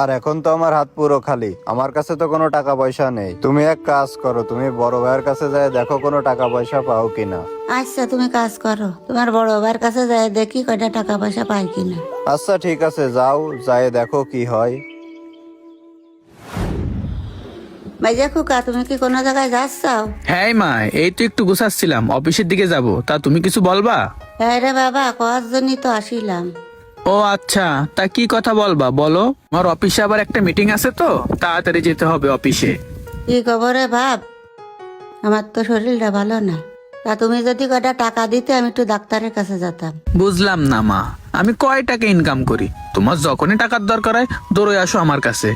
আর এখন তো আমার হাত পুরো খালি, আমার কাছে তো কোনো টাকা পয়সা নেই। তুমি এক কাজ করো, তুমি বড় ভাইয়ের কাছে যায় দেখো কোনো টাকা পয়সা পাও কিনা। আচ্ছা, তুমি কাজ করো, তোমার বড় ভাইয়ের কাছে যায় দেখি কয়টা টাকা পয়সা পাই কিনা। আচ্ছা ঠিক আছে, যাও, যায় দেখো কি হয়। ভাইজা খুকা, তুমি কি কোনো জায়গায় যাচ্ছাও? হ্যাঁ মা, এই তো একটু গুছাচ্ছিলাম, অফিসের দিকে যাব। তা তুমি কিছু বলবা? হ্যাঁ রে বাবা, কয়ার জন্যই তো আসিলাম। ও আচ্ছা, তা কি কথা বলবা বলো। আমার অফিসে আবার একটা মিটিং আছে, তো তাড়াতাড়ি যেতে হবে অফিসে। কি খবরে ভাব? আমার তো শরীরটা ভালো না। তা তুমি যদি কয়টা টাকা দিতে আমি একটু ডাক্তারের কাছে যেতাম। বুঝলাম না মা, আমি কয় টাকা ইনকাম করি? তোমার যখনই টাকার দরকার হয় দৌড়ে আসো আমার কাছে।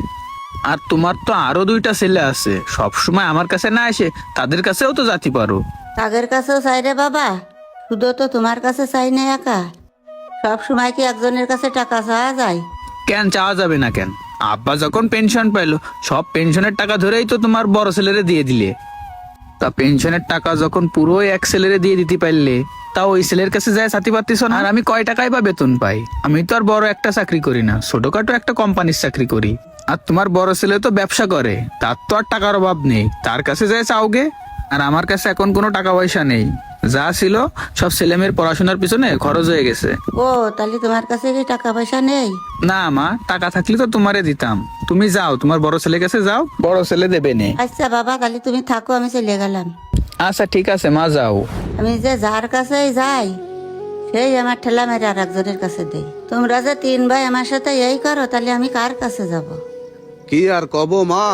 আর তোমার তো আরো দুইটা ছেলে আছে, সব সময় আমার কাছে না এসে তাদের কাছেও তো যাতে পারো। তাদের কাছেও চাই রে বাবা, শুধু তো তোমার কাছে চাই না একা। সব সময় কি একজনের কাছে টাকা চাওয়া যায়? কেন চাওয়া যাবে না কেন? আব্বা যখন পেনশন পাইলো, সব পেনশনের টাকা ধরেই তো তোমার বড় ছেলেরে দিয়ে দিলে। তা পেনশনের টাকা যখন পুরোই এক ছেলেরে দিয়ে দিতে পারলে, তা ওই ছেলের কাছে যায় সাথে পারতিস না? আর আমি কয় টাকায় বা বেতন পাই? আমি তো আর বড় একটা চাকরি করি না, ছোটখাটো একটা কোম্পানির চাকরি করি। আর তোমার বড় ছেলে তো ব্যবসা করে, তার তো আর টাকার অভাব নেই, তার কাছে যায় চাওগে। আর আমার কাছে এখন কোনো টাকা পয়সা নেই, যা ছিল সব ছেলেমেয়ের পড়াশোনার পিছনে খরচ হয়ে গেছে। ও, তাহলে তোমার কাছে কি টাকা পয়সা নেই? না মা, টাকা থাকলে তো তোমারে দিতাম। তুমি যাও, তোমার বড় ছেলের কাছে যাও, বড় ছেলে দেবে নে। আচ্ছা বাবা, তাহলে তুমি থাকো, আমি চলে গেলাম। আচ্ছা ঠিক আছে মা, যাও। আমি যে যার কাছেই যাই সেই আমার ঠেলা মেরে আর একজনের কাছে দেই। তোমরা যে তিন ভাই আমার সাথে এই করো, তাহলে আমি কার কাছে যাব? কি আর কব মা,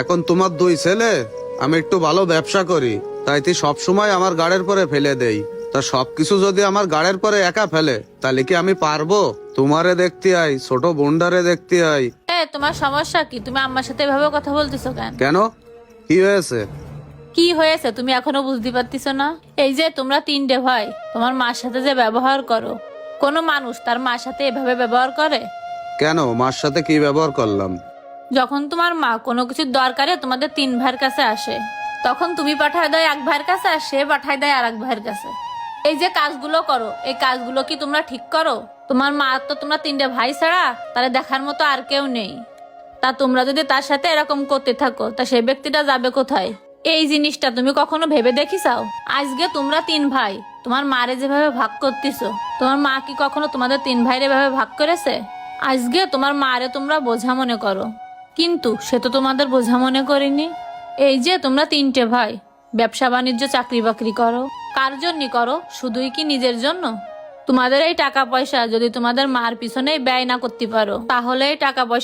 এখন তোমার দুই ছেলে, আমি একটু ভালো ব্যবসা করি, তাই তুই সবসময় আমার গাড়ের পরে ফেলে দেই। তা সবকিছু যদি আমার গাড়ের পরে একা ফেলে, তাহলে কি আমি পারবো? তোমারে দেখতে আই, ছোট বোনডারে দেখতে আই। তোমার সমস্যা কি? তুমি আম্মার সাথে এভাবে কথা বলতেছো কেন? কেন, কি হয়েছে? কি হয়েছে তুমি এখনো বুঝতে পারতেছো না? এই যে তোমরা তিনটে ভাই, তোমার মার সাথে যে ব্যবহার করো, কোনো মানুষ তার মার সাথে এভাবে ব্যবহার করে? কেন, মার সাথে কি ব্যবহার করলাম? যখন তোমার মা কোনো কিছুর দরকারে তোমাদের তিন ভাইয়ের কাছে আসে, তখন তুমি পাঠায় দেয় এক ভাইয়ের কাছে আর সে পাঠায় দেয় আর এক ভাইয়ের কাছে। এই যে কাজগুলো করো, এই কাজগুলো কি তোমরা ঠিক করো? তোমার মা তো তোমরা তিনটে ভাই ছাড়া তাহলে দেখার মতো আর কেউ নেই। তা তোমরা যদি তার সাথে এরকম করতে থাকো, তা সেই ব্যক্তিটা যাবে কোথায়? এই জিনিসটা তুমি কখনো ভেবে দেখিসাও? আজকে তোমরা তিন ভাই তোমার মারে যেভাবে ভাগ করতেছো, তোমার মা কি কখনো তোমাদের তিন ভাইয়ের এভাবে ভাগ করেছে? আজকে তোমার মারে তোমরা বোঝা মনে করো, কিন্তু সে তো তোমাদের বোঝা মনে করেনি। এই যে তোমরা তিনটে ভাই ব্যবসা বাণিজ্য চাকরি বাকরি করো, কার জন্য করো? শুধুই কি নিজের জন্য? তোমাদের এই টাকা পয়সা যদি তোমাদের মার পিছনেই ব্যয় না করতে পারো, তাহলে এই টাকা পয়সা